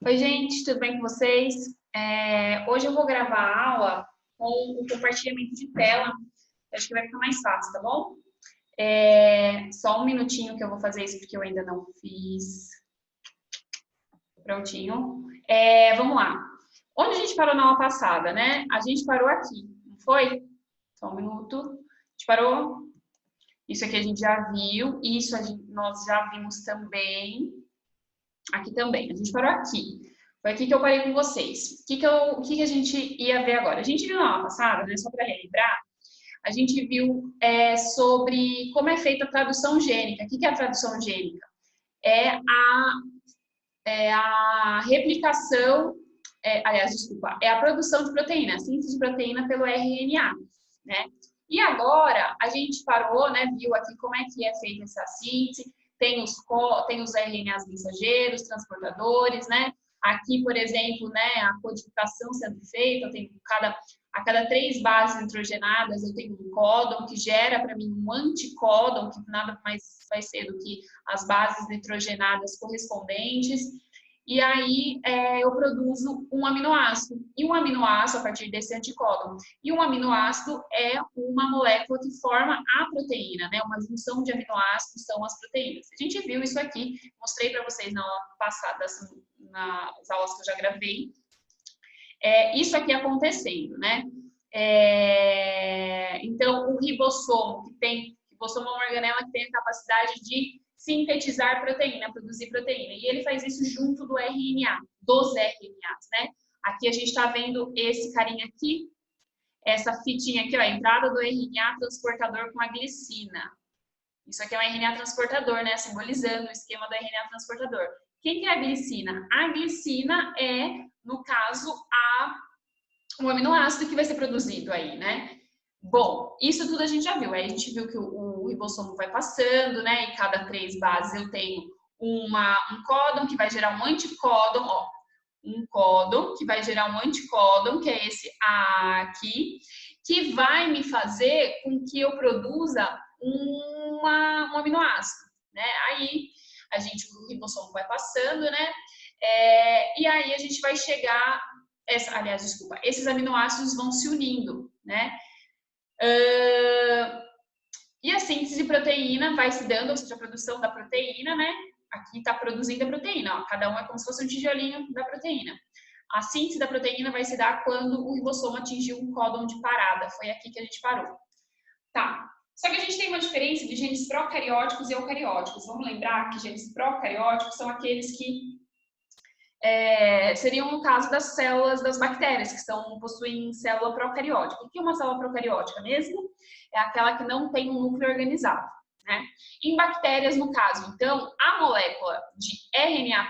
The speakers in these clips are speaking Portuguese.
Oi, gente, tudo bem com vocês? Hoje eu vou gravar a aula com o compartilhamento de tela. Acho que vai ficar mais fácil, tá bom? Só um minutinho que eu vou fazer isso, porque eu ainda não fiz. Prontinho. Vamos lá. Onde a gente parou na aula passada, né? A gente parou aqui, não foi? Só um minuto. A gente parou. Isso aqui a gente já viu. Isso nós já vimos também. Aqui também. A gente parou aqui. Foi aqui que eu parei com vocês. O que a gente ia ver agora? A gente viu na aula passada, né, só para relembrar, a gente viu sobre como é feita a tradução gênica. O que é a tradução gênica? É a replicação, é a produção de proteína, a síntese de proteína pelo RNA, né? E agora, a gente parou, né, viu aqui como é que é feita essa síntese, tem os RNAs mensageiros, transportadores, né? Aqui, por exemplo, né, a codificação sendo feita, eu tenho a cada 3 bases nitrogenadas, eu tenho um códon que gera para mim um anticódon, que nada mais vai ser do que as bases nitrogenadas correspondentes. E aí eu produzo um aminoácido. E um aminoácido, a partir desse anticódon. E um aminoácido é uma molécula que forma a proteína, né? Uma junção de aminoácidos são as proteínas. A gente viu isso aqui, mostrei para vocês na aula passada, nas aulas que eu já gravei. Isso aqui acontecendo, né? Então, o ribossomo, ribossomo é uma organela que tem a capacidade de sintetizar proteína, produzir proteína. E ele faz isso junto do RNA, dos RNAs, né? Aqui a gente está vendo esse carinha aqui, essa fitinha aqui, ó, a entrada do RNA transportador com a glicina. Isso aqui é um RNA transportador, né? Simbolizando o esquema do RNA transportador. Quem que é a glicina? A glicina é, no caso, um aminoácido que vai ser produzido aí, né? Bom, isso tudo a gente já viu. Aí a gente viu que o ribossomo vai passando, né? E cada 3 bases eu tenho um códon que vai gerar um anticódon, ó. Um códon que vai gerar um anticódon, que é esse A aqui, que vai me fazer com que eu produza um aminoácido, né? Aí o ribossomo vai passando, né? E aí a gente vai chegar, esses aminoácidos vão se unindo, né? E a síntese de proteína vai se dando, ou seja, a produção da proteína, né? Aqui está produzindo a proteína, ó, cada um é como se fosse um tijolinho da proteína. A síntese da proteína vai se dar quando o ribossomo atingiu um códon de parada. Foi aqui que a gente parou. Tá. Só que a gente tem uma diferença de genes procarióticos e eucarióticos. Vamos lembrar que genes procarióticos são aqueles que seriam no caso das células das bactérias, que possuem célula procariótica. O que é uma célula procariótica mesmo? É aquela que não tem um núcleo organizado, né? Em bactérias, no caso, então, a molécula de RNA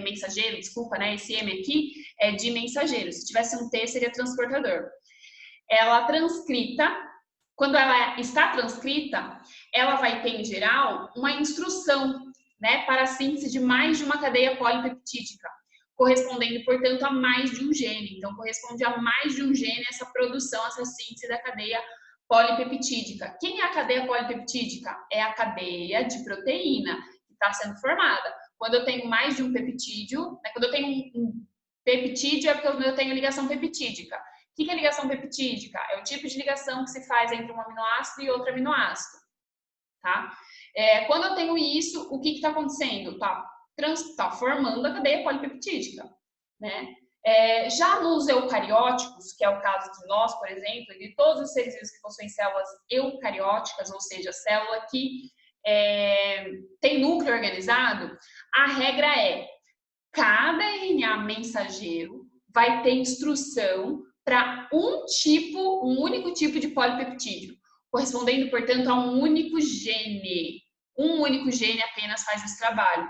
mensageiro, desculpa, né? Esse M aqui é de mensageiro. Se tivesse um T, seria transportador. Ela transcrita, quando ela está transcrita, ela vai ter, em geral, uma instrução, né, para a síntese de mais de uma cadeia polipeptídica, correspondendo, portanto, a mais de um gene. Então, corresponde a mais de um gene essa produção, essa síntese da cadeia polipeptídica. Quem é a cadeia polipeptídica? É a cadeia de proteína que está sendo formada. Quando eu tenho mais de um peptídeo, né, quando eu tenho um peptídeo, é porque eu tenho ligação peptídica. O que é ligação peptídica? É o tipo de ligação que se faz entre um aminoácido e outro aminoácido, tá? Quando eu tenho isso, o que está acontecendo? Tá formando a cadeia polipeptídica, né? Já nos eucarióticos, que é o caso de nós, por exemplo, e de todos os seres vivos que possuem células eucarióticas, ou seja, célula que tem núcleo organizado, a regra é cada RNA mensageiro vai ter instrução para um único tipo de polipeptídeo, correspondendo, portanto, a um único gene. Um único gene apenas faz esse trabalho.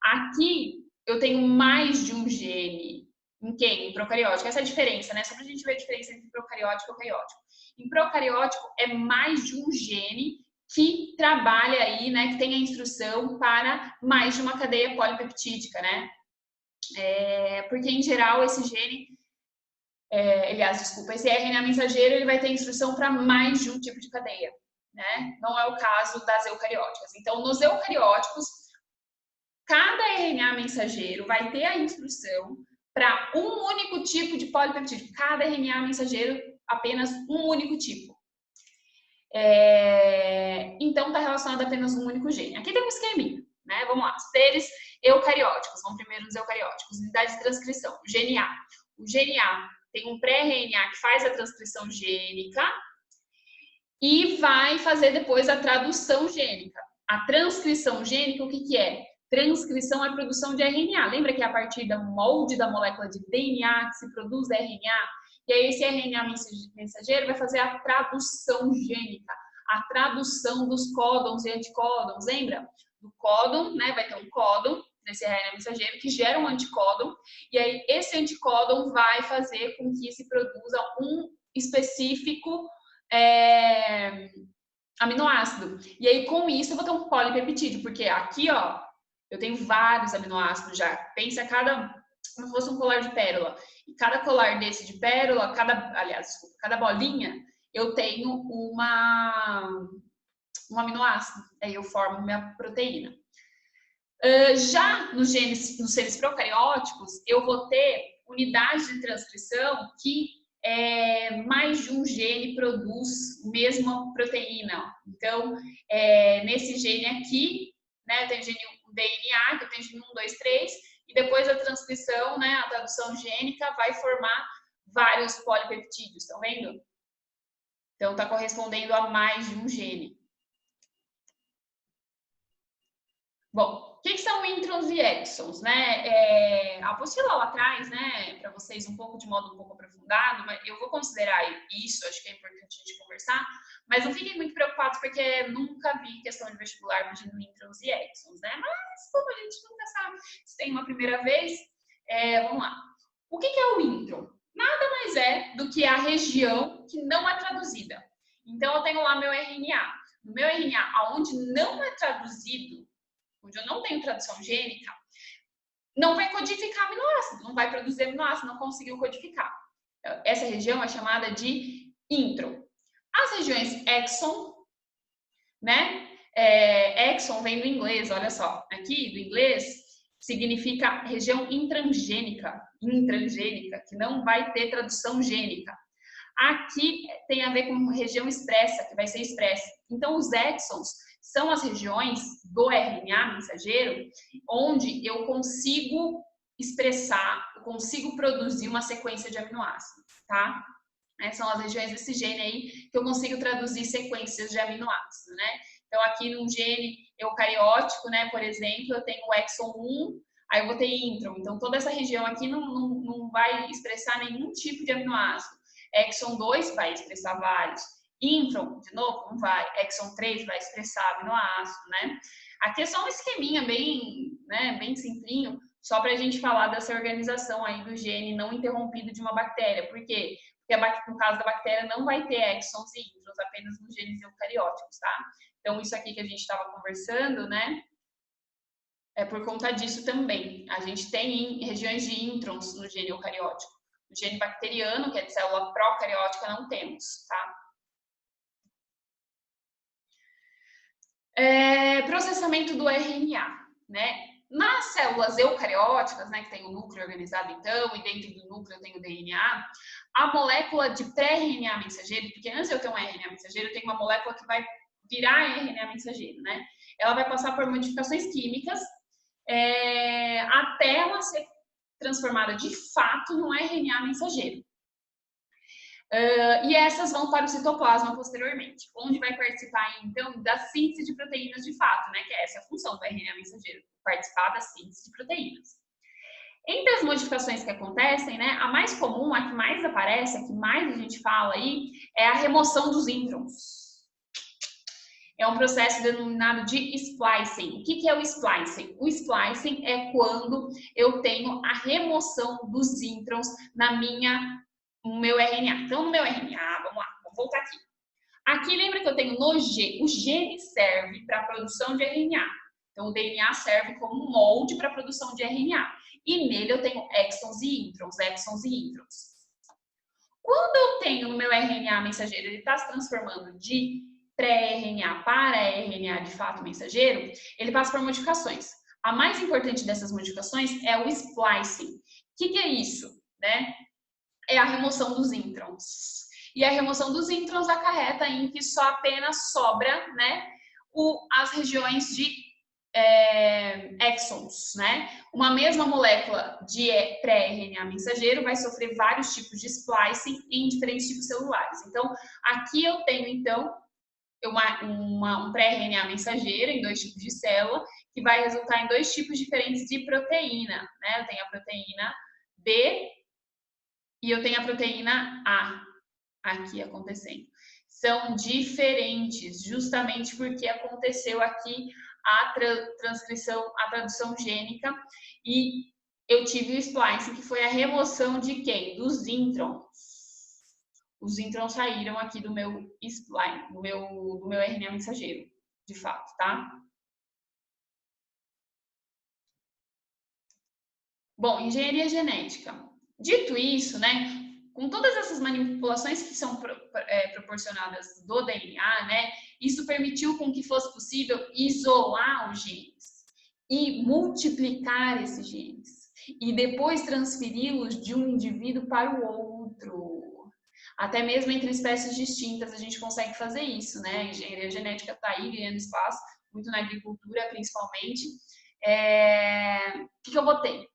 Aqui, eu tenho mais de um gene. Em quem? Em procariótico. Essa é a diferença, né? Só para a gente ver a diferença entre procariótico e eucariótico. Em procariótico, é mais de um gene que trabalha aí, né? Que tem a instrução para mais de uma cadeia polipeptídica, né? Porque, em geral, esse gene... esse RNA mensageiro, ele vai ter instrução para mais de um tipo de cadeia, né? Não é o caso das eucarióticas. Então, nos eucarióticos, Cada RNA mensageiro vai ter a instrução para um único tipo de polipeptídeo. Cada RNA mensageiro, apenas um único tipo. Então, está relacionado a apenas um único gene. Aqui tem um esqueminha, né? Vamos lá. Seres eucarióticos. Vamos primeiro nos eucarióticos. Unidade de transcrição. O gene A. O gene A tem um pré-RNA que faz a transcrição gênica e vai fazer depois a tradução gênica. A transcrição gênica, o que é? Transcrição é produção de RNA. Lembra que é a partir do molde da molécula de DNA que se produz RNA? E aí esse RNA mensageiro vai fazer a tradução gênica, a tradução dos códons e anticódons. Lembra? Do códon, né? Vai ter um códon nesse RNA mensageiro que gera um anticódon. E aí esse anticódon vai fazer com que se produza um específico aminoácido. E aí com isso eu vou ter um polipeptídeo, porque aqui, ó, eu tenho vários aminoácidos já. Pensa como se fosse um colar de pérola. E cada colar desse de pérola, cada bolinha, eu tenho um aminoácido. Aí eu formo minha proteína. Já nos seres procarióticos, eu vou ter unidades de transcrição que mais de um gene produz a mesma proteína. Então, nesse gene aqui, né, eu tenho o DNA, que eu tenho gene 1, 2, 3, e depois a transcrição, né, a tradução gênica vai formar vários polipeptídeos, estão vendo? Então, está correspondendo a mais de um gene. Bom, o que são introns e exons, né? A apostila lá atrás, né, para vocês um pouco de modo um pouco aprofundado, mas eu vou considerar isso, acho que é importante a gente conversar, mas não fiquem muito preocupados porque nunca vi questão de vestibular pedindo introns e exons, né? Mas como a gente nunca sabe se tem uma primeira vez, vamos lá. O que é o intron? Nada mais é do que a região que não é traduzida. Então, eu tenho lá meu RNA. No meu RNA, onde não é traduzido, onde eu não tenho tradução gênica, não vai codificar aminoácido, não vai produzir aminoácido, não conseguiu codificar. Essa região é chamada de intron. As regiões exon, né? Exon vem do inglês, olha só. Aqui, do inglês, significa região intrangênica, que não vai ter tradução gênica. Aqui tem a ver com região expressa, que vai ser expressa. Então, os exons são as regiões do RNA mensageiro onde eu consigo expressar, eu consigo produzir uma sequência de aminoácidos, tá? São as regiões desse gene aí que eu consigo traduzir sequências de aminoácidos, né? Então, aqui num gene eucariótico, né, por exemplo, eu tenho o exon 1, aí eu vou ter intron. Então, toda essa região aqui não vai expressar nenhum tipo de aminoácido. Exon 2 vai expressar vários. Intron, de novo, não vai. Exon 3 vai expressar aminoácido, né? Aqui é só um esqueminha bem simplinho, só para a gente falar dessa organização aí do gene não interrompido de uma bactéria. Por quê? Porque no caso da bactéria não vai ter exons e introns, apenas nos genes eucarióticos, tá? Então, isso aqui que a gente estava conversando, né? É por conta disso também. A gente tem regiões de introns no gene eucariótico. No gene bacteriano, que é de célula procariótica, não temos, tá? Processamento do RNA, né? Nas células eucarióticas, né, que tem o núcleo organizado então, e dentro do núcleo tem o DNA, a molécula de pré-RNA mensageiro, porque antes de eu ter um RNA mensageiro, eu tenho uma molécula que vai virar RNA mensageiro, né? Ela vai passar por modificações químicas até ela ser transformada de fato no RNA mensageiro. E essas vão para o citoplasma posteriormente, onde vai participar, então, da síntese de proteínas de fato, né? Que essa é a função do RNA mensageiro, participar da síntese de proteínas. Entre as modificações que acontecem, né? A mais comum, a que mais aparece, a que mais a gente fala aí, é a remoção dos introns. É um processo denominado de splicing. O que é o splicing? O splicing é quando eu tenho a remoção dos introns no meu RNA. Então, no meu RNA, vamos lá, vamos voltar aqui. Aqui, lembra que eu tenho no G, o gene serve para a produção de RNA. Então, o DNA serve como molde para a produção de RNA. E nele eu tenho exons e introns, Quando eu tenho no meu RNA mensageiro, ele está se transformando de pré-RNA para RNA de fato mensageiro, ele passa por modificações. a mais importante dessas modificações é o splicing. O que é isso? Né? É a remoção dos introns. E a remoção dos introns acarreta em que só apenas sobra, né, as regiões de exons, né? Uma mesma molécula de pré-RNA mensageiro vai sofrer vários tipos de splicing em diferentes tipos celulares. Então, aqui eu tenho, então, um pré-RNA mensageiro em 2 tipos de célula, que vai resultar em 2 tipos diferentes de proteína, né? Eu tenho a proteína B e eu tenho a proteína A aqui acontecendo. São diferentes, justamente porque aconteceu aqui a transcrição, a tradução gênica, e eu tive o splicing, que foi a remoção de quem? Dos introns. Os introns saíram aqui do meu spline, do meu RNA mensageiro, de fato, tá? Bom, engenharia genética. Dito isso, né, com todas essas manipulações que são proporcionadas do DNA, né, isso permitiu com que fosse possível isolar os genes e multiplicar esses genes e depois transferi-los de um indivíduo para o outro. Até mesmo entre espécies distintas a gente consegue fazer isso, né? A engenharia genética está aí ganhando espaço, muito na agricultura principalmente. O que eu botei?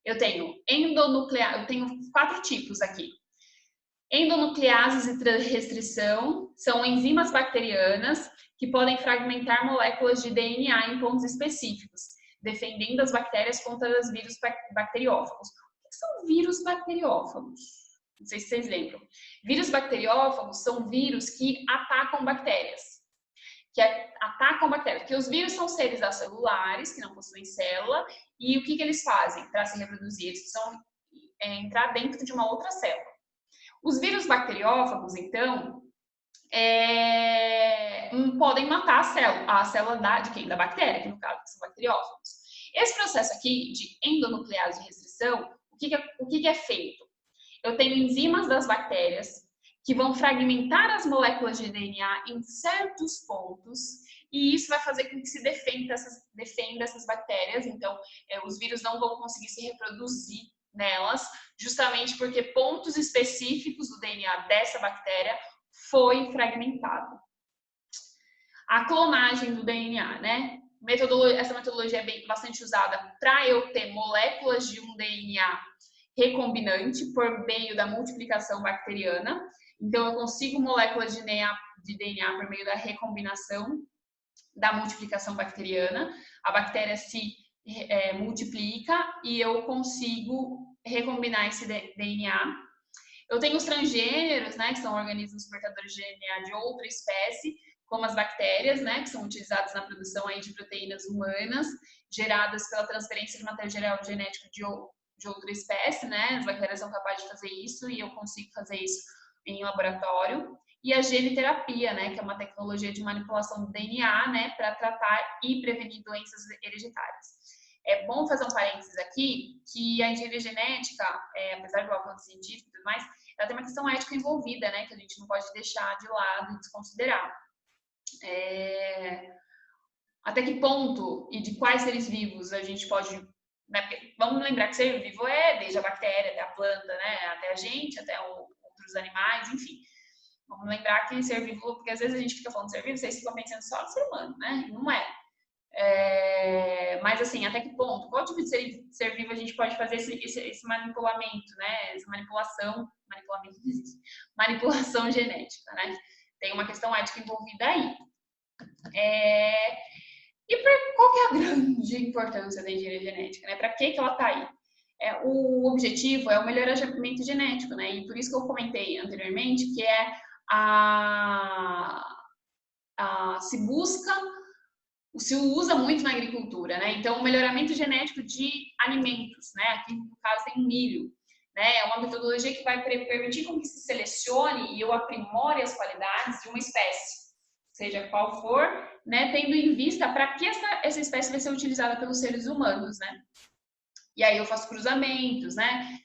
Eu tenho endonuclease, eu tenho 4 tipos aqui. Endonucleases e restrição são enzimas bacterianas que podem fragmentar moléculas de DNA em pontos específicos, defendendo as bactérias contra os vírus bacteriófagos. O que são vírus bacteriófagos? Não sei se vocês lembram. Vírus bacteriófagos são vírus que atacam bactérias. Porque os vírus são seres acelulares, que não possuem célula, e o que eles fazem para se reproduzir? Eles precisam entrar dentro de uma outra célula. Os vírus bacteriófagos, então, podem matar a célula de quem? Da bactéria, que no caso são bacteriófagos. Esse processo aqui de endonuclease de restrição, o que é feito? Eu tenho enzimas das bactérias que vão fragmentar as moléculas de DNA em certos pontos, e isso vai fazer com que se defenda essas bactérias. Então, os vírus não vão conseguir se reproduzir nelas, justamente porque pontos específicos do DNA dessa bactéria foi fragmentado. A clonagem do DNA, né? Essa metodologia é bastante usada para eu ter moléculas de um DNA recombinante por meio da multiplicação bacteriana. Então, eu consigo moléculas de DNA por meio da recombinação da multiplicação bacteriana. A bactéria se multiplica e eu consigo recombinar esse DNA. Eu tenho os transgêneros, né, que são organismos portadores de DNA de outra espécie, como as bactérias, né, que são utilizadas na produção aí de proteínas humanas, geradas pela transferência de material genético de outra espécie, né? As bactérias são capazes de fazer isso e eu consigo fazer isso em laboratório. E a geniterapia, né, que é uma tecnologia de manipulação do DNA, né, para tratar e prevenir doenças hereditárias. É bom fazer um parênteses aqui, que a engenharia genética, apesar do avanço científico e tudo mais, ela tem uma questão ética envolvida, né, que a gente não pode deixar de lado e desconsiderar. Até que ponto e de quais seres vivos a gente pode... Né, porque vamos lembrar que ser vivo é desde a bactéria até a planta, né, até a gente, até outros animais, enfim. Vamos lembrar que ser vivo, porque às vezes a gente fica falando de ser vivo, vocês ficam pensando só no ser humano, né? Não é. Mas assim, até que ponto? Qual tipo de ser vivo a gente pode fazer esse manipulamento, né? Essa manipulamento não existe. Manipulação genética, né? Tem uma questão ética envolvida aí. E qual que é a grande importância da engenharia genética, né? Para que ela está aí? O objetivo é o melhoramento genético, né? E por isso que eu comentei anteriormente que se usa muito na agricultura, né? Então, o melhoramento genético de alimentos, né? Aqui no caso tem milho, né? É uma metodologia que vai permitir com que se selecione e eu aprimore as qualidades de uma espécie, seja qual for, né? Tendo em vista para que essa espécie vai ser utilizada pelos seres humanos, né? E aí eu faço cruzamentos, né?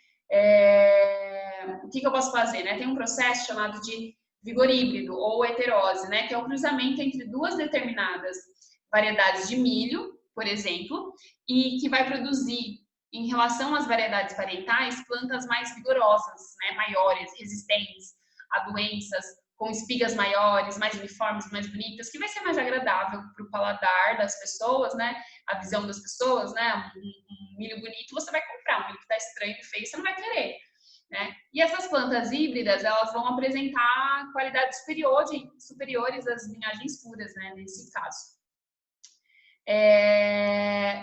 O que eu posso fazer, né? Tem um processo chamado de vigor híbrido ou heterose, né? Que é o cruzamento entre 2 determinadas variedades de milho, por exemplo, e que vai produzir, em relação às variedades parietais, plantas mais vigorosas, né, maiores, resistentes a doenças, com espigas maiores, mais uniformes, mais bonitas, que vai ser mais agradável para o paladar das pessoas, né? A visão das pessoas, né? Um milho bonito você vai comprar, um milho que está estranho e feio você não vai querer, né? E essas plantas híbridas, elas vão apresentar qualidades superiores às linhagens puras, né? Nesse caso.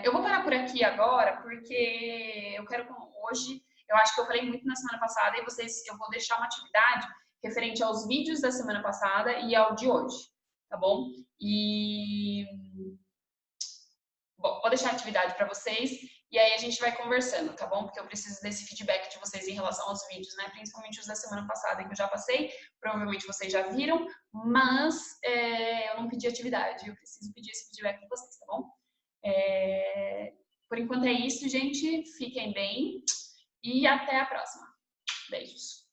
Eu vou parar por aqui agora, porque eu quero hoje, eu acho que eu falei muito na semana passada e eu vou deixar uma atividade referente aos vídeos da semana passada e ao de hoje, tá bom? E bom, vou deixar a atividade para vocês e aí a gente vai conversando, tá bom? Porque eu preciso desse feedback de vocês em relação aos vídeos, né? Principalmente os da semana passada que eu já passei, provavelmente vocês já viram, mas eu não pedi atividade, eu preciso pedir esse feedback de vocês, tá bom? Por enquanto é isso, gente. Fiquem bem e até a próxima. Beijos.